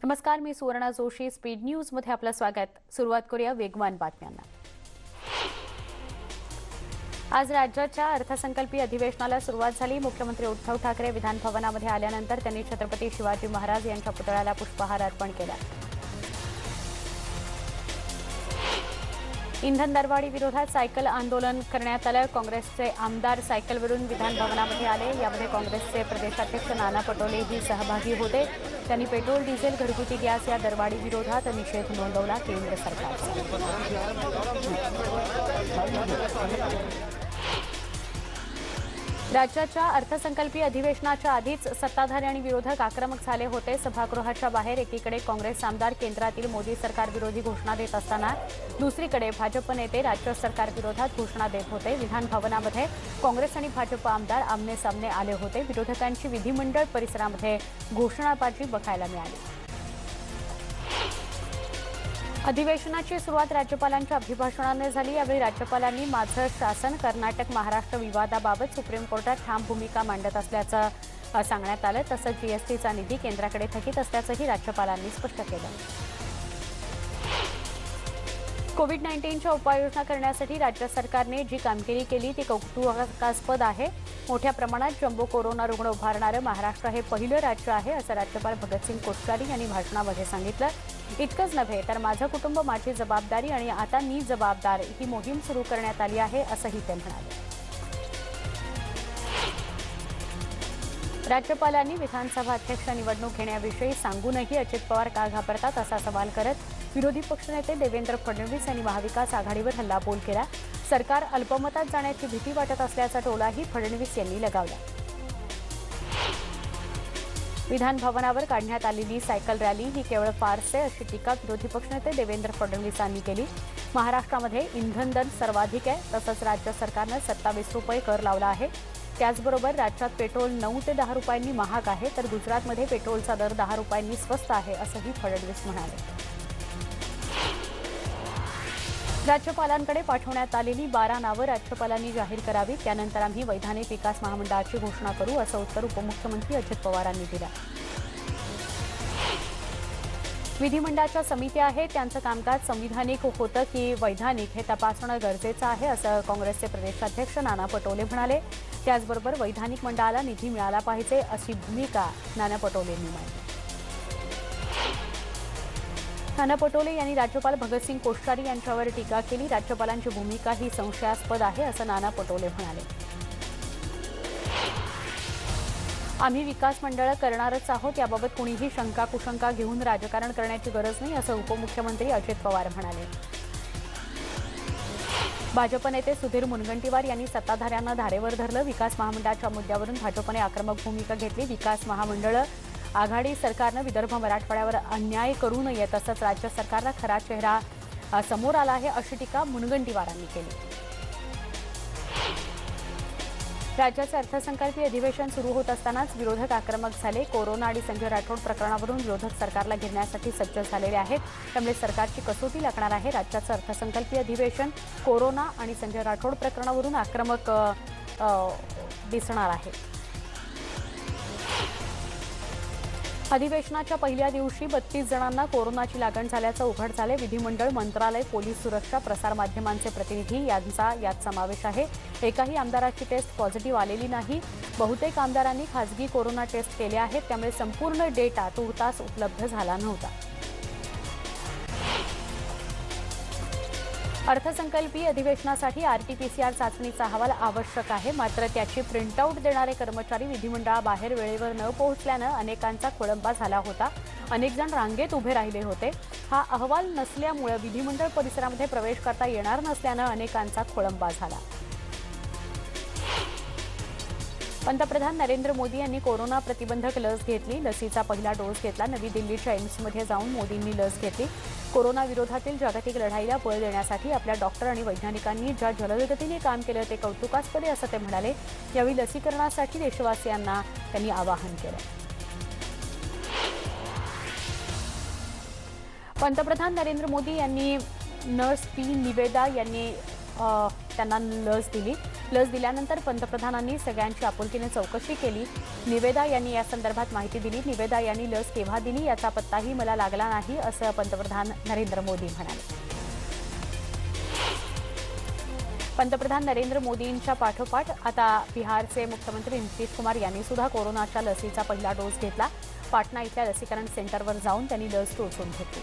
नमस्कार, मी Suvarna Joshi. Speed news मध्ये आपलं स्वागत. सुरुवात करूया वेगवान बातम्यांना. आज राज्याच्या अर्थसंकल्पीय अधिवेशनाला सुरुवात झाली. मुख्यमंत्री उद्धव ठाकरे विधान भवनामध्ये आल्यानंतर त्यांनी छत्रपती शिवाजी महाराज यांच्या पुतळ्याला पुष्पहार अर्पण केला. इंधन दरवाढी विरोधात सायकल आंदोलन करण्यात आलं. काँग्रेसचे आमदार सायकलवरून विधान भवनामध्ये आले. यामध्ये काँग्रेसचे प्रदेशाध्यक्ष नाना पटोलेही सहभागी होते. त्यांनी पेट्रोल, डिझेल, घरगुती गॅस या दरवाढी विरोधात निषेध नोंदवला. केंद्र सरकारचा राज्याच्या अर्थसंकल्पीय अधिवेशनाच्या आधीच सत्ताधारी आणि विरोधक आक्रमक झाले होते. सभागृहाच्या बाहेर एकीकडे काँग्रेस आमदार केंद्रातील मोदी सरकार विरोधी घोषणा देत असताना दुसरीकडे भाजप नेते राज्य सरकार विरोधात घोषणा देत होते. विधान भवनामध्ये काँग्रेस आणि भाजप आमदार आमने सामने आले होते. विरोधकांची विधिमंडळ परिसरामध्ये घोषणाबाजी बघायला मिळाली. अधिवेशनाची सुरुवात राज्यपालांच्या अभिभाषणाने झाली. यावेळी राज्यपालांनी माझं शासन कर्नाटक महाराष्ट्र विवादाबाबत सुप्रीम कोर्टात ठाम भूमिका मांडत असल्याचं सांगण्यात आलं. तसंच जीएसटीचा निधी केंद्राकडे थकीत असल्याचंही राज्यपालांनी स्पष्ट केलं. कोविड-19च्या उपाययोजना करण्यासाठी राज्य सरकारने जी कामगिरी केली ती कौतुकास्पद आहे. मोठ्या प्रमाणात जम्बो कोरोना रुग्ण उभारणारं महाराष्ट्र हे पहिलं राज्य आहे, असं राज्यपाल भगतसिंग कोश्यारी यांनी भाषणामध्ये सांगितलं. इतकंच नव्हे तर माझं कुटुंब माझी जबाबदारी आणि आता मी जबाबदार ही मोहीम सुरू करण्यात आली आहे, असंही ते म्हणाले. राज्यपालांनी विधानसभा अध्यक्ष निवडणूक घेण्याविषयी सांगूनही अजित पवार का घाबरतात असा सवाल करत विरोधी पक्षनेते देवेंद्र फडणवीस यांनी महाविकास आघाडीवर हल्लाबोल केला. सरकार अल्पमतात जाण्याची भीती वाटत असल्याचा टोलाही फडणवीस यांनी लगावला. विधान भवनावर काढण्यात आलेली सायकल रॅली ही केवळ फारसे अशी टीका विरोधी पक्षनेते देवेंद्र फडणवीस यांनी केली. महाराष्ट्रामध्ये इंधन दर सर्वाधिक आहे, तसंच राज्य सरकारनं 27 रुपये कर लावला आहे. त्याचबरोबर राज्यात पेट्रोल 9 ते 10 रुपयांनी महाग आहे, तर गुजरातमध्ये पेट्रोलचा दर 10 रुपयांनी स्वस्त आहे, असंही फडणवीस म्हणाले. राज्यपालांकडे पाठवण्यात आलेली 12 नावं राज्यपालांनी जाहीर करावीत, त्यानंतर आम्ही वैधानिक विकास महामंडळाची घोषणा करू, असं उत्तर उपमुख्यमंत्री अजित पवारांनी दिलं. विधिमंडळाच्या समित्या आहेत, त्यांचं कामकाज संविधानिक होतं की वैधानिक हे तपासणं गरजेचं आहे, असं काँग्रेसचे प्रदेशाध्यक्ष नाना पटोले म्हणाले. त्याचबरोबर वैधानिक मंडळाला निधी मिळाला पाहिजे अशी भूमिका नाना पटोलेंनी मांडली. नाना पटोले यांनी राज्यपाल भगतसिंग कोश्यारी यांच्यावर टीका केली. राज्यपालांची भूमिका ही संशयास्पद आहे, असं नाना पटोले म्हणाले. आम्ही विकास मंडळ करणारच आहोत, याबाबत कुणीही शंका कुशंका घेऊन राजकारण करण्याची गरज नाही, असं उपमुख्यमंत्री अजित पवार म्हणाले. भाजप नेते सुधीर मुनगंटीवार यांनी सत्ताधाऱ्यांना धारेवर धरलं. विकास महामंडळाच्या मुद्द्यावरून भाजपने आक्रमक भूमिका घेतली. विकास महामंडळ आघाडी सरकारनं विदर्भ मराठवाड्यावर अन्याय करू नये, तसंच राज्य सरकारला खरा चेहरा समोर आला आहे, अशी टीका मुनगंटीवारांनी केली. राज्याचे अर्थसंकल्पीय अधिवेशन सुरू होत असतानाच विरोधक आक्रमक झाले. कोरोना आणि संजय राठोड प्रकरणावरून विरोधक सरकारला घेरण्यासाठी सज्ज झालेले आहेत, त्यामुळे सरकारची कसोटी लागणार आहे. राज्याचं अर्थसंकल्पीय अधिवेशन कोरोना आणि संजय राठोड प्रकरणावरून आक्रमक दिसणार आहे. अधिवेशनाच्या पहिल्या दिवशी 32 जणांना कोरोनाची लागण झाल्याचं उघड झाले. विधिमंडळ, मंत्रालय, पोलीस सुरक्षा, प्रसारमाध्यमांचे प्रतिनिधी यांचा यात समावेश आहे. एकाही आमदाराची टेस्ट पॉझिटिव्ह आलेली नाही. बहुतेक आमदारांनी खासगी कोरोना टेस्ट केले आहेत, त्यामुळे संपूर्ण डेटा तुर्तास उपलब्ध झाला नव्हता. अर्थसंकल्पीय अधिवेशनासाठी आरटीपीसीआर चाचणीचा अहवाल आवश्यक आहे, मात्र त्याची प्रिंटआउट देणारे कर्मचारी विधिमंडळाबाहेर वेळेवर न पोहोचल्यानं अनेकांचा खोळंबा झाला होता. अनेक जण रांगेत उभे राहिले होते. हा अहवाल नसल्यामुळे विधिमंडळ परिसरामध्ये प्रवेश करता येणार नसल्यानं अनेकांचा खोळंबा झाला. पंतप्रधान नरेंद्र मोदी यांनी कोरोना प्रतिबंधक लस घेतली. लसीचा पहिला डोस घेतला. नवी दिल्लीच्या एम्समध्ये जाऊन मोदींनी लस घेतली. कोरोना विरोधातील जागतिक लढाईला बळ देण्यासाठी आपल्या डॉक्टर आणि वैज्ञानिकांनी ज्या जलदगतीने काम केलं ते कौतुकास्पद आहे, असं ते म्हणाले. यावेळी लसीकरणासाठी देशवासियांना त्यांनी आवाहन केलं. पंतप्रधान नरेंद्र मोदी यांनी नर्स पी निवेदा यांनी त्यांना लस दिली. लस दिल्यानंतर पंतप्रधानांनी सगळ्यांची आपुलकीने चौकशी केली. निवेदा यांनी या संदर्भात माहिती दिली. निवेदा यांनी लस केव्हा दिली याचा पत्ताही मला लागला नाही, असं पंतप्रधान नरेंद्र मोदी म्हणाले. पंतप्रधान नरेंद्र मोदींच्या पाठोपाठ आता बिहारचे मुख्यमंत्री नितीश कुमार यांनी सुद्धा कोरोनाच्या लसीचा पहिला डोस घेतला. पाटणा इथल्या लसीकरण सेंटरवर जाऊन त्यांनी लस टोचून घेतली.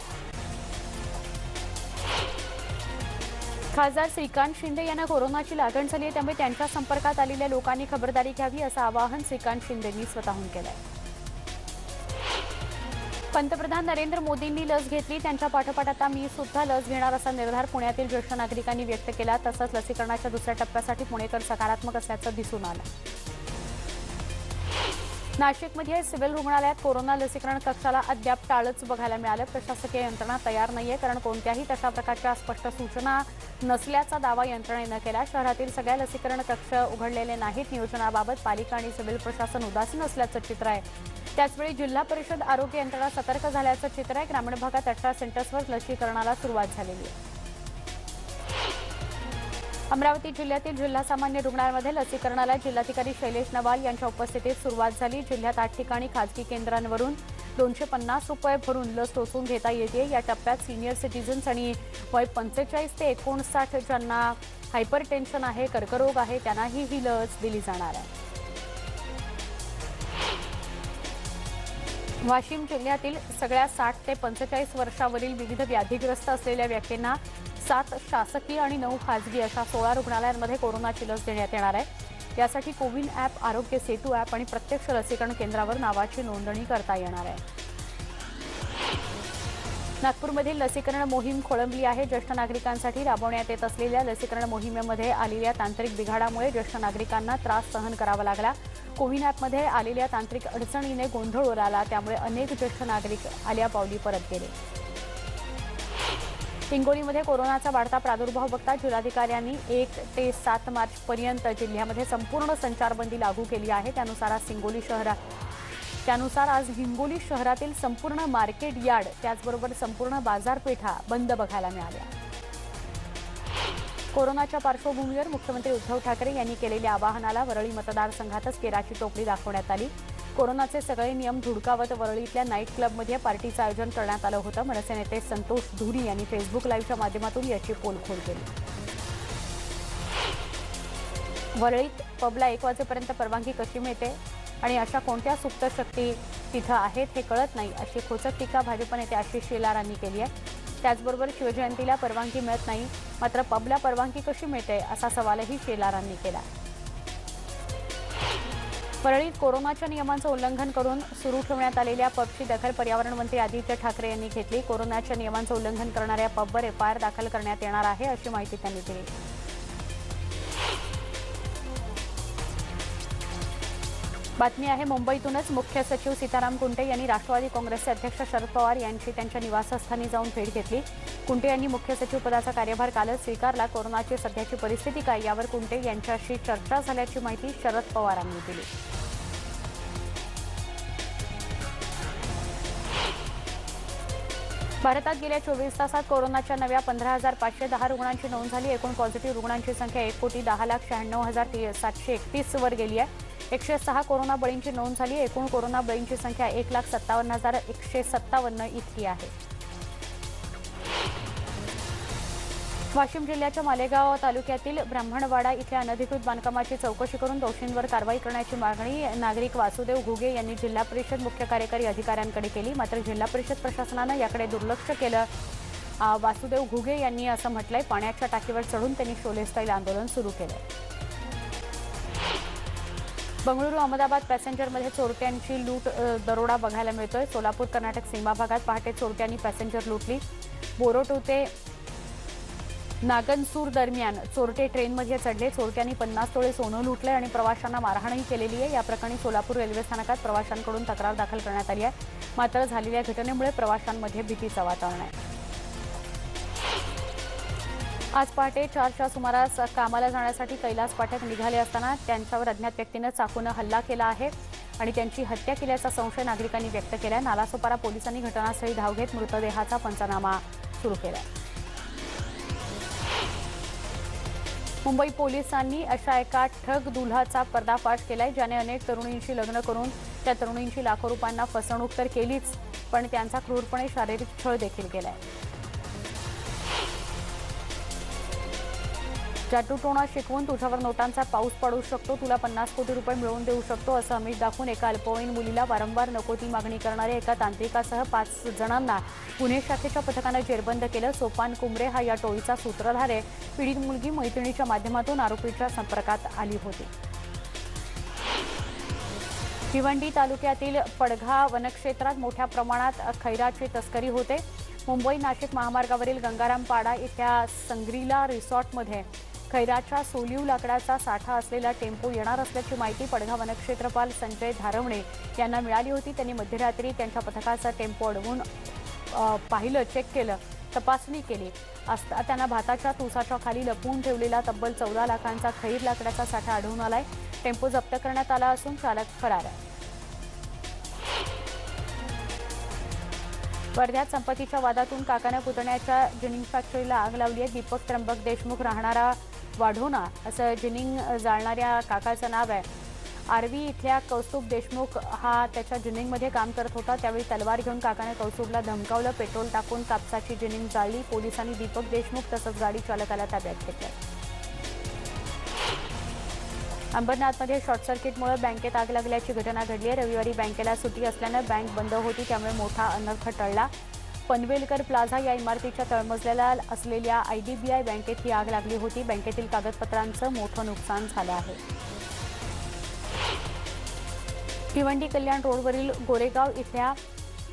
खासदार श्रीकांत शिंदे यांना कोरोनाची लागण झाली आहे, त्यामुळे त्यांच्या संपर्कात आलेल्या लोकांनी खबरदारी घ्यावी, असं आवाहन श्रीकांत शिंदेंनी स्वतःहून केलं आहे. पंतप्रधान नरेंद्र मोदींनी लस घेतली, त्यांच्या पाठोपाठ आता मी सुद्धा लस घेणार असा निर्धार पुण्यातील ज्येष्ठ नागरिकांनी व्यक्त केला. तसंच लसीकरणाच्या दुसऱ्या टप्प्यासाठी पुणेकर सकारात्मक असल्याचं दिसून आलं. नाशिकमध्ये सिव्हिल रुग्णालयात कोरोना लसीकरण कक्षाला अद्याप टाळंच बघायला मिळालं. प्रशासकीय यंत्रणा तयार नाहीये, कारण कोणत्याही तशा प्रकारच्या स्पष्ट सूचना नसल्याचा दावा यंत्रणेनं केला. शहरातील सगळ्या लसीकरण कक्ष उघडलेले नाहीत. नियोजनाबाबत पालिका आणि सिव्हिल प्रशासन उदासीन असल्याचं चित्र आहे. त्याचवेळी जिल्हा परिषद आरोग्य यंत्रणा सतर्क झाल्याचं चित्र आहे. ग्रामीण भागात 18 सेंटर्सवर लसीकरणाला सुरुवात झालेली आहे. अमरावती जिल्ह्यातील जिल्हा सामान्य रुग्णालयामध्ये लसीकरणाला जिल्हाधिकारी शैलेश नवाल यांच्या उपस्थितीत सुरुवात झाली. जिल्ह्यात 8 ठिकाणी खासगी केंद्रांवरून 250 रुपये भरून लस टोचून घेता येते. या टप्प्यात सिनियर सिटीजन्स आणि वय 45 ते 59 ज्यांना हायपरटेन्शन आहे, कर्करोग आहे, त्यांनाही ही लस दिली जाणार आहे. वाशिम जिल्ह्यातील सगळ्या 60 ते 45 वर्षावरील विविध व्याधीग्रस्त असलेल्या व्यक्तींना 7 शासकीय आणि 9 खासगी अशा 16 रुग्णालयांमध्ये कोरोनाची लस देण्यात येणार आहे. यासाठी कोविन ॲप, आरोग्य सेतू ॲप आणि प्रत्यक्ष लसीकरण केंद्रावर नावाची नोंदणी करता येणार आहे. नागपूरमधील लसीकरण मोहीम खोळंबली आहे. ज्येष्ठ नागरिकांसाठी राबवण्यात येत असलेल्या लसीकरण मोहिमेमध्ये आलेल्या तांत्रिक बिघाडामुळे ज्येष्ठ नागरिकांना त्रास सहन करावा लागला. कोविन ॲपमध्ये आलेल्या तांत्रिक अडचणीने गोंधळ उडाला, त्यामुळे अनेक ज्येष्ठ नागरिक आल्यापावली परत गेले. हिंगोलीमध्ये कोरोनाचा वाढता प्रादुर्भाव बघता जिल्हाधिकाऱ्यांनी 1 ते 7 मार्चपर्यंत जिल्ह्यामध्ये संपूर्ण संचारबंदी लागू केली आहे. त्यानुसार आज हिंगोली शहरातील संपूर्ण मार्केट यार्ड, त्याचबरोबर संपूर्ण बाजारपेठा बंद बघायला मिळाल्या. कोरोनाच्या पार्श्वभूमीवर मुख्यमंत्री उद्धव ठाकरे यांनी केलेल्या आवाहनाला वरळी मतदारसंघातच केराची टोपली दाखवण्यात आली. कोरोनाचे सगळे नियम धुडकावत वरळीतल्या नाईट क्लबमध्ये पार्टीचं आयोजन करण्यात आलं होतं. मनसे नेते संतोष धुरी यांनी फेसबुक लाईव्हच्या माध्यमातून याची पोलखोल केली. वरळीत पबला 1 वाजेपर्यंत परवानगी कशी मिळते आणि अशा कोणत्या सुप्त शक्ती तिथं आहेत हे कळत नाही, अशी खोचक टीका भाजप नेते आशिष शेलारांनी केली आहे. त्याचबरोबर शिवजयंतीला परवानगी मिळत नाही, मात्र पबला परवानगी कशी मिळते असा सवालही शेलारांनी केला. परळीत कोरोनाच्या नियमांचं उल्लंघन करून सुरू ठेवण्यात आलेल्या पबची दखल पर्यावरण मंत्री आदित्य ठाकरे यांनी घेतली. कोरोनाच्या नियमांचं उल्लंघन करणाऱ्या पबवर एफआयआर दाखल करण्यात येणार आहे, अशी माहिती त्यांनी दिली. बातमी आहे मुंबईतूनच. मुख्य सचिव सीताराम कुंटे यांनी राष्ट्रवादी काँग्रेसचे अध्यक्ष शरद पवार यांची त्यांच्या निवासस्थानी जाऊन भेट घेतली. कुंटे यांनी मुख्य सचिव पदाचा कार्यभार कालच स्वीकारला. कोरोनाची सध्याची परिस्थिती काय यावर कुंटे यांच्याशी चर्चा झाल्याची माहिती शरद पवारांनी दिली. भारतात गेल्या 24 तासात कोरोनाच्या नव्या 15,510 रुग्णांची नोंद झाली. एकूण पॉझिटिव्ह रुग्णांची संख्या 1,10,96,731 वर गेली आहे. 106 कोरोना बळींची नोंद झाली. एकूण कोरोना बळींची संख्या 1,57,157 इतकी आहे. वाशिम जिल्ह्याच्या मालेगाव तालुक्यातील ब्राह्मणवाडा इथल्या अनधिकृत बांधकामाची चौकशी करून दोषींवर कारवाई करण्याची मागणी नागरिक वासुदेव घुगे यांनी जिल्हा परिषद मुख्य कार्यकारी अधिकाऱ्यांकडे केली. मात्र जिल्हा परिषद प्रशासनानं याकडे दुर्लक्ष केलं. वासुदेव घुगे यांनी असं म्हटलंय, पाण्याच्या टाकीवर चढून त्यांनी शोले स्टाईल आंदोलन सुरू केलं. बंगळुरू अहमदाबाद पॅसेंजरमध्ये चोरट्यांची लूट दरोडा बघायला मिळतोय. सोलापूर कर्नाटक सीमा भागात पहाटे चोरट्यांनी पॅसेंजर लुटली. बोरोटो ते नागनसूर दरम्यान चोरटे ट्रेनमध्ये चढले. चोरट्यांनी 50 तोळे सोनं लुटले आणि प्रवाशांना मारहाणही केलेली आहे. या प्रकरणी सोलापूर रेल्वे स्थानकात प्रवाशांकडून तक्रार दाखल करण्यात आली आहे. मात्र झालेल्या घटनेमुळे प्रवाशांमध्ये भीतीचं वातावरण आहे. आज पहाटे 4च्या सुमारास कामाला जाण्यासाठी कैलास पाठक निघाले असताना त्यांच्यावर अज्ञात व्यक्तीनं चाकूनं हल्ला केला आहे आणि त्यांची हत्या केल्याचा संशय नागरिकांनी व्यक्त केला. नालासोपारा पोलिसांनी घटनास्थळी धाव घेत मृतदेहाचा पंचनामा सुरू केला. मुंबई पोलिसांनी अशा एका ठग दुल्हाचा पर्दाफाश केलाय, ज्याने अनेक तरुणींशी लग्न करून त्या तरुणींची लाखो रुपयांना फसवणूक तर केलीच, पण त्यांचा क्रूरपणे शारीरिक छळ देखील केलाय. जादूटोणा शिकवून तुझ्यावर नोटांचा पाऊस पडू शकतो, तुला 50 कोटी रुपये मिळवून देऊ शकतो असं आमिष दाखवून एका अल्पवयीन मुलीला वारंवार नको ती मागणी करणाऱ्या एका तांत्रिकासह 5 जणांना गुन्हे शाखेच्या पथकानं जेरबंद केलं. सोपान कुंबरे हा या टोळीचा सूत्रधार आहे. पीडित मुलगी मैत्रिणीच्या माध्यमातून आरोपीच्या संपर्कात आली होती. भिवंडी तालुक्यातील पडघा वनक्षेत्रात मोठ्या प्रमाणात खैराची तस्करी होते. मुंबई नाशिक महामार्गावरील गंगारामपाडा इथल्या संग्रीला रिसॉर्टमध्ये खैराच्या सोलीव लाकडाचा साठा असलेला टेम्पो येणार असल्याची माहिती पडघा वनक्षेत्रपाल संजय धारवणे यांना मिळाली होती. त्यांनी मध्यरात्री त्यांच्या पथकाचा टेम्पो अडवून पाहिलं, चेक केलं, तपासणी केली असता त्यांना भाताच्या तुसाच्या खाली लपवून ठेवलेला तब्बल 14 लाखांचा खैर लाकडाचा साठा आढळून आलाय. टेम्पो जप्त करण्यात आला असून चालक फरार आहे. वर्ध्यात संपत्तीच्या वादातून काकानं पुतण्याच्या जिनिंग फॅक्टरीला आग लावली आहे. दीपक त्र्यंबक देशमुख राहणारा वाढोणा असं जिनिंग जाळणाऱ्या काकाचं नाव आहे. आरवी इथल्या कौस्तुभ देशमुख हा त्याच्या जिनिंगमध्ये काम करत होता. त्यावेळी तलवार घेऊन काकाने कौस्तुभला धमकावलं, पेट्रोल टाकून कापसाची जिनिंग जाळली. पोलिसांनी दीपक देशमुख तसंच गाडी चालकाला ताब्यात घेतलं. अंबरनाथमध्ये शॉर्ट सर्किटमुळे बँकेत आग लागल्याची घटना घडली आहे. रविवारी बँकेला सुट्टी असल्यानं बँक बंद होती, त्यामुळे मोठा अनर्थ टळला. पनवेलकर प्लाझा या इमारतीच्या तळमजल्याला असलेल्या IDBI बँकेत ही आग लागली होती. बँकेतील कागदपत्रांचं मोठं नुकसान झालं आहे. भिवंडी कल्याण रोडवरील गोरेगाव इथल्या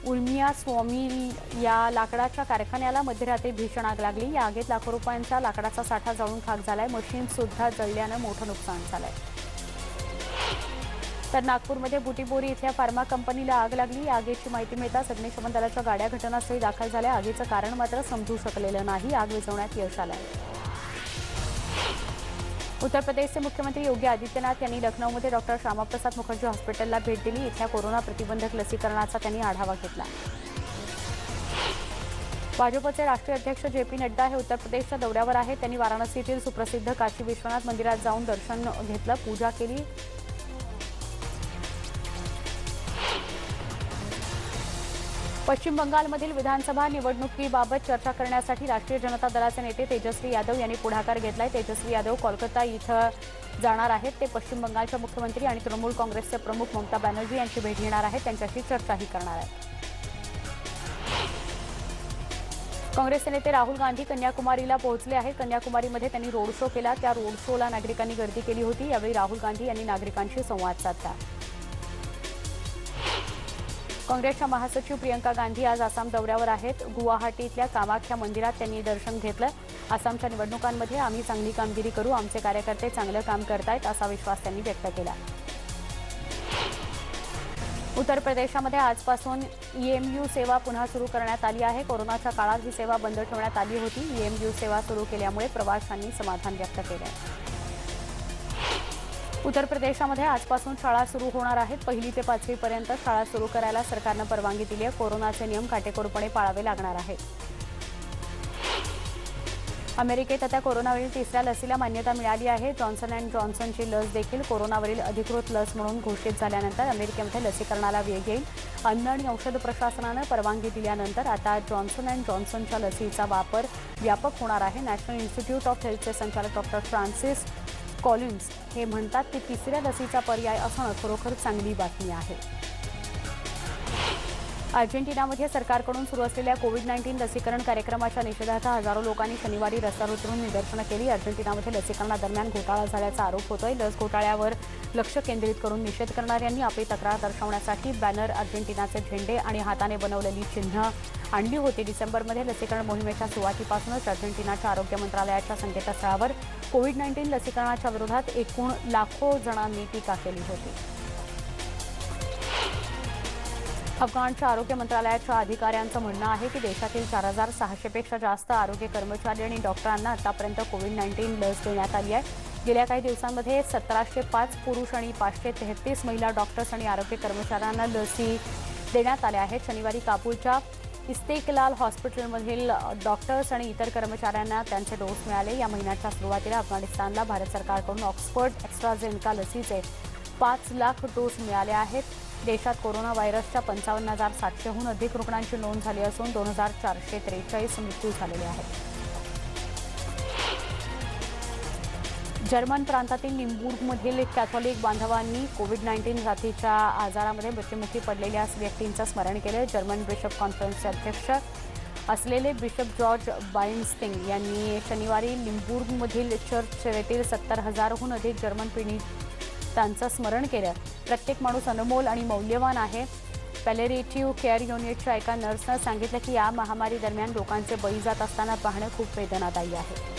उर्मिया स्वामी या लाकडाच्या कारखान्याला मध्यरात्री भीषण आग लागली. या आगीत लाखो रुपयांचा लाकडाचा साठा जळून खाक झालाय. मशीन सुद्धा जळल्यानं मोठं नुकसान झालंय. तर नागपूरमध्ये बुटीबोरी इथल्या फार्मा कंपनीला आग लागली. या आगीची माहिती मिळताच अग्निशमन दलाच्या गाड्या घटनास्थळी दाखल झाल्या. आगीचं कारण मात्र समजू शकलेलं नाही. आग विझवण्यात यश आलंय. उत्तर प्रदेशचे मुख्यमंत्री योगी आदित्यनाथ यांनी लखनौमध्ये डॉक्टर श्यामाप्रसाद मुखर्जी हॉस्पिटलला भेट दिली. इथल्या कोरोना प्रतिबंधक लसीकरणाचा त्यांनी आढावा घेतला. भाजपचे राष्ट्रीय अध्यक्ष JP नड्डा हे उत्तर प्रदेशच्या दौऱ्यावर आहेत. त्यांनी वाराणसीतील सुप्रसिद्ध काशी विश्वनाथ मंदिरात जाऊन दर्शन घेतलं, पूजा केली. पश्चिम बंगालमधील विधानसभा निवडणुकीबाबत चर्चा करण्यासाठी राष्ट्रीय जनता दलाचे नेते तेजस्वी यादव यांनी पुढाकार घेतलाय. तेजस्वी यादव कोलकाता इथं जाणार आहेत. ते पश्चिम बंगालच्या मुख्यमंत्री आणि तृणमूल काँग्रेसचे प्रमुख ममता बॅनर्जी यांची भेट घेणार आहेत. त्यांच्याशी चर्चाही करणार आहेत. काँग्रेसचे नेते राहुल गांधी कन्याकुमारीला पोहोचले आहेत. कन्याकुमारीमध्ये त्यांनी रोड शो केला. त्या रोड शोला नागरिकांनी गर्दी केली होती. यावेळी राहुल गांधी यांनी नागरिकांशी संवाद साधला. काँग्रेसच्या महासचिव प्रियंका गांधी आज आसाम दौऱ्यावर आहेत. गुवाहाटी इथल्या कामाख्या मंदिरात त्यांनी दर्शन घेतलं. आसामच्या निवडणुकांमध्ये आम्ही चांगली कामगिरी करू, आमचे कार्यकर्ते चांगलं काम करतायत असा विश्वास त्यांनी व्यक्त केला. उत्तर प्रदेशामध्ये आजपासून EMU सेवा पुन्हा सुरू करण्यात आली आहे. कोरोनाच्या काळात ही सेवा बंद ठेवण्यात आली होती. EMU सेवा सुरू केल्यामुळे प्रवाशांनी समाधान व्यक्त केलं आहे. उत्तर प्रदेशामध्ये आजपासून शाळा सुरू होणार आहेत. 1ली ते 5वी पर्यंत शाळा सुरू करायला सरकारनं परवानगी दिली आहे. कोरोनाचे नियम काटेकोरपणे पाळावे लागणार आहेत. अमेरिकेत आता कोरोनावरील 3ऱ्या लसीला मान्यता मिळाली आहे. जॉन्सन अँड जॉन्सनची लस देखील कोरोनावरील अधिकृत लस म्हणून घोषित झाल्यानंतर अमेरिकेमध्ये लसीकरणाला वेग येईल. अन्न आणि औषध प्रशासनानं परवानगी दिल्यानंतर आता जॉन्सन अँड जॉन्सनच्या लसीचा वापर व्यापक होणार आहे. नॅशनल इन्स्टिट्यूट ऑफ हेल्थचे संचालक डॉक्टर फ्रान्सिस कॉलिन्स हे म्हणतात की 3ऱ्या लसीचा पर्याय असणं खरोखर चांगली बातमी आहे. अर्जेंटिनामध्ये सरकारकडून सुरू असलेल्या कोविड-19 लसीकरण कार्यक्रमाच्या निषेधार्थ हजारो लोकांनी शनिवारी रस्त्यावर उतरून निदर्शनं केली. अर्जेंटिनामध्ये लसीकरणादरम्यान घोटाळा झाल्याचा आरोप होतोय. लस घोटाळ्यावर लक्ष केंद्रित करून निषेध करणाऱ्यांनी आपली तक्रार दर्शवण्यासाठी बॅनर, अर्जेंटिनाचे झेंडे आणि हाताने बनवलेली चिन्ह आणली होती. डिसेंबरमध्ये लसीकरण मोहिमेच्या सुरुवातीपासूनच अर्जेंटिनाच्या आरोग्य मंत्रालयाच्या संकेतस्थळावर कोविड-19 लसीकरणाच्या विरोधात एकूण लाखो जणांनी टीका केली होती. अफगाणच्या आरोग्य मंत्रालयाच्या अधिकाऱ्यांचं म्हणणं आहे की देशातील 4,600 पेक्षा जास्त आरोग्य कर्मचारी आणि डॉक्टरांना आतापर्यंत कोविड-19 लस देण्यात आली आहे. गेल्या काही दिवसांमध्ये 1705 पुरुष आणि 533 महिला डॉक्टर्स आणि आरोग्य कर्मचाऱ्यांना लसी देण्यात आल्या आहेत. शनिवारी काबूलच्या इस्तेकलाल हॉस्पिटलमधील डॉक्टर्स आणि इतर कर्मचाऱ्यांना त्यांचे डोस मिळाले। या महिन्याच्या सुरुवातीला अफगाणिस्तानला भारत सरकारकडून ऑक्सफर्ड ॲस्ट्राझेनेका लसीचे 5 लाख डोस मिळाले आहेत। देशात कोरोना व्हायरसच्या 55,700हून अधिक रुग्णांची नोंद झाली असून 2,443 मृत्यू झालेले आहेत। जर्मन प्रांतातील लिंबुर्गमधील कॅथोलिक बांधवांनी कोविड-19 साथीच्या आजारामध्ये मृत्युमुखी पडलेल्या व्यक्तींचं स्मरण केलं। जर्मन बिशप कॉन्फरन्सचे अध्यक्ष असलेले बिशप जॉर्ज बाइन्स्टिंग यांनी शनिवारी लिंबुर्गमधील चर्च सेवेतील 70,000हून अधिक जर्मन पीडितांचं स्मरण केलं। प्रत्येक माणूस अनमोल आणि मौल्यवान आहे। पॅलेरिटिव्ह केअर युनिटच्या एका नर्सनं सांगितलं की या महामारी दरम्यान लोकांचे बळी जात असताना पाहणं खूप वेदनादायी आहे।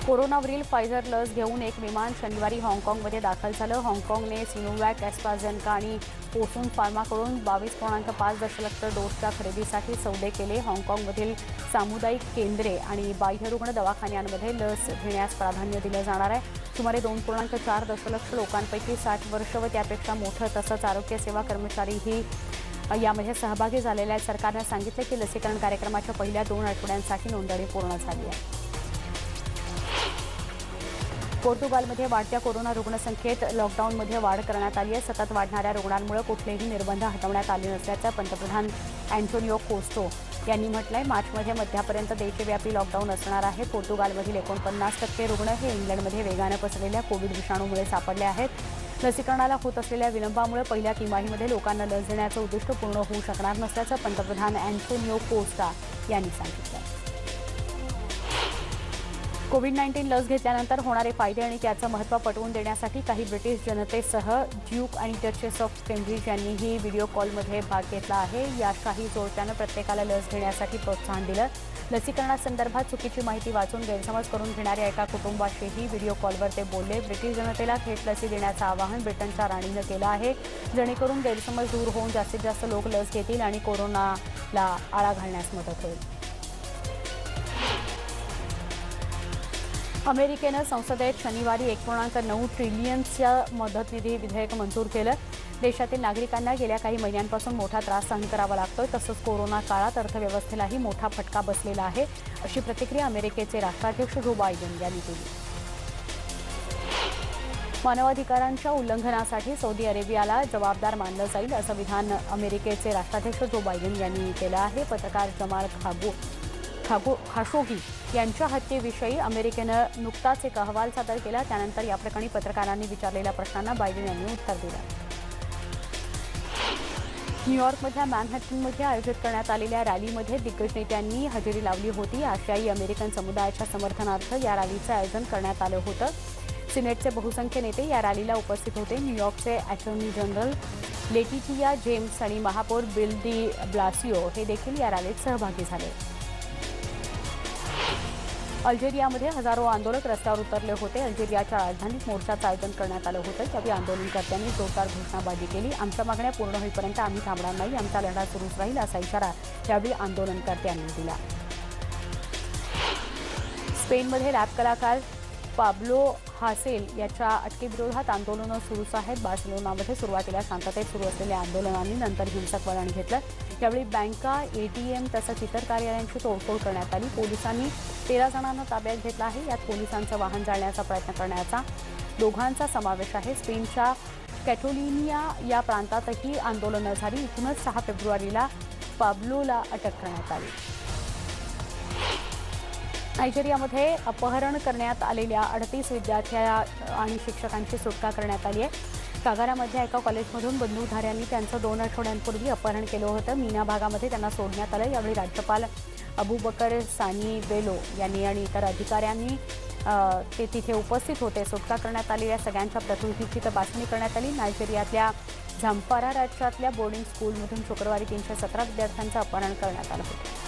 कोरोनावरील फायझर लस घेऊन एक विमान शनिवारी हाँगकाँगमध्ये दाखल झालं। हाँगकाँगने सिनोवॅक, ॲस्ट्राझेनेका आणि फोसून फार्माकडून 22.5 दशलक्ष डोसच्या खरेदीसाठी सौदे केले। हाँगकाँगमधील सामुदायिक केंद्रे आणि बाह्यरुग्ण दवाखान्यांमध्ये लस घेण्यास प्राधान्य दिलं जाणार आहे। सुमारे 2.4 दशलक्ष लोकांपैकी 60 वर्ष व त्यापेक्षा मोठं तसंच आरोग्यसेवा कर्मचारीही यामध्ये सहभागी झालेले आहेत। सरकारनं सांगितलं की लसीकरण कार्यक्रमाच्या पहिल्या 2 आठवड्यांसाठी नोंदणी पूर्ण झाली आहे। पोर्तुगालमध्ये वाढत्या कोरोना रुग्णसंख्येत लॉकडाऊनमध्ये वाढ करण्यात आली आहे। सतत वाढणाऱ्या रुग्णांमुळे कुठलेही निर्बंध हटवण्यात आले नसल्याचं पंतप्रधान अँटोनियो कोस्टा यांनी म्हटलंय। मार्चमध्ये मध्यापर्यंत देशव्यापी लॉकडाऊन असणार आहे। पोर्तुगालमधील 49% रुग्ण हे इंग्लंडमध्ये वेगानं पसरलेल्या कोविड विषाणूमुळे सापडले आहेत। लसीकरणाला होत असलेल्या विलंबामुळे पहिल्या तिमाहीमध्ये लोकांना लस देण्याचं उद्दिष्ट पूर्ण होऊ शकणार नसल्याचं पंतप्रधान अँटोनियो कोस्टा यांनी सांगितलं। कोविड-19 लस घेतल्यानंतर होणारे फायदे आणि त्याचं महत्त्व पटवून देण्यासाठी काही ब्रिटिश जनतेसह ड्यूक आणि डचेस ऑफ केम्ब्रिज यांनीही व्हिडिओ कॉलमध्ये भाग घेतला आहे। या शाही जोडप्यानं प्रत्येकाला लस घेण्यासाठी प्रोत्साहन दिलं। लसीकरणासंदर्भात चुकीची माहिती वाचून गैरसमज करून घेणाऱ्या एका कुटुंबाशीही व्हिडिओ कॉलवर ते बोलले। ब्रिटिश जनतेला थेट लसी देण्याचं आवाहन ब्रिटनच्या राणीनं केलं आहे, जेणेकरून गैरसमज दूर होऊन जास्तीत जास्त लोक लस घेतील आणि कोरोनाला आळा घालण्यास मदत होईल। अमेरिकेनं संसदेत शनिवारी 1.9 ट्रिलियनचं मदत निधी विधेयक मंजूर केलं। देशातील नागरिकांना गेल्या काही महिन्यांपासून मोठा त्रास सहन करावा लागतोय, तसंच कोरोना काळात अर्थव्यवस्थेलाही मोठा फटका बसलेला आहे, अशी प्रतिक्रिया अमेरिकेचे राष्ट्राध्यक्ष जो बायडेन यांनी दिली। मानवाधिकारांच्या उल्लंघनासाठी सौदी अरेबियाला जबाबदार मानलं जाईल, असं विधान अमेरिकेचे राष्ट्राध्यक्ष जो बायडेन यांनी केलं आहे। पत्रकार जमाल खाशोगी यांच्या हत्येविषयी अमेरिकेनं नुकताच एक अहवाल सादर केला। त्यानंतर या प्रकरणी पत्रकारांनी विचारलेल्या प्रश्नांना बायडेन यांनी उत्तर दिलं। न्यूयॉर्कमधल्या मॅनहॅटनमध्ये आयोजित करण्यात आलेल्या रॅलीमध्ये दिग्गज नेत्यांनी हजेरी लावली होती। आशियाई अमेरिकन समुदायाच्या समर्थनार्थ या रॅलीचं आयोजन करण्यात आलं होतं। सिनेटचे बहुसंख्य नेते या रॅलीला उपस्थित होते। न्यूयॉर्कचे अटॉर्नी जनरल लेटिटिया जेम्स आणि महापौर बिल डी ब्लासिओ हे देखील या रॅलीत सहभागी झाले। अल्जेरियामध्ये हजारो आंदोलक रस्त्यावर उतरले होते। अल्जेरियाच्या राजधानीत मोर्चाचं आयोजन करण्यात आलं होतं। त्यावेळी आंदोलनकर्त्यांनी जोरदार घोषणाबाजी केली। आमच्या मागण्या पूर्ण होईपर्यंत आम्ही थांबणार नाही, आमचा लढा सुरूच राहील, असा इशारा त्यावेळी आंदोलनकर्त्यांनी दिला। स्पेनमध्ये रॅप कलाकार पाब्लो हासेल याच्या अटकेविरोधात आंदोलनं सुरूच आहेत। बार्सिलोनामध्ये सुरुवातीला शांततेत सुरू असलेल्या आंदोलनांनी नंतर हिंसक वळण घेतलं। यावेळी बँका, एटीएम तसंच इतर कार्यालयांची तोडफोड करण्यात आली। पोलिसांनी 13 जणांना ताब्यात घेतलं आहे। यात पोलिसांचं वाहन जाळण्याचा प्रयत्न करण्याचा दोघांचा समावेश आहे। स्पेनच्या कॅटोलिनिया या प्रांतातही आंदोलनं झाली। इथूनच 6 फेब्रुवारीला पाब्लोला अटक करण्यात आली। नायजेरियामध्ये अपहरण करण्यात आलेल्या 38 विद्यार्थी आणि शिक्षकांची सुटका करण्यात आली आहे। कागारामध्ये एका कॉलेजमधून बंदूकधाऱ्यांनी त्यांचं 2 आठवड्यांपूर्वी अपहरण केलं होतं। मीना भागामध्ये त्यांना सोडण्यात आलं। यावेळी राज्यपाल अबुबकर सानी बेलो यांनी आणि इतर अधिकाऱ्यांनी ते तिथे उपस्थित होते। सुटका करण्यात आलेल्या सगळ्यांच्या प्रकृतीची तपासणी करण्यात आली। नायजेरियातल्या झाम्फारा राज्यातल्या बोर्डिंग स्कूलमधून शुक्रवारी 317 विद्यार्थ्यांचं अपहरण करण्यात आलं होतं।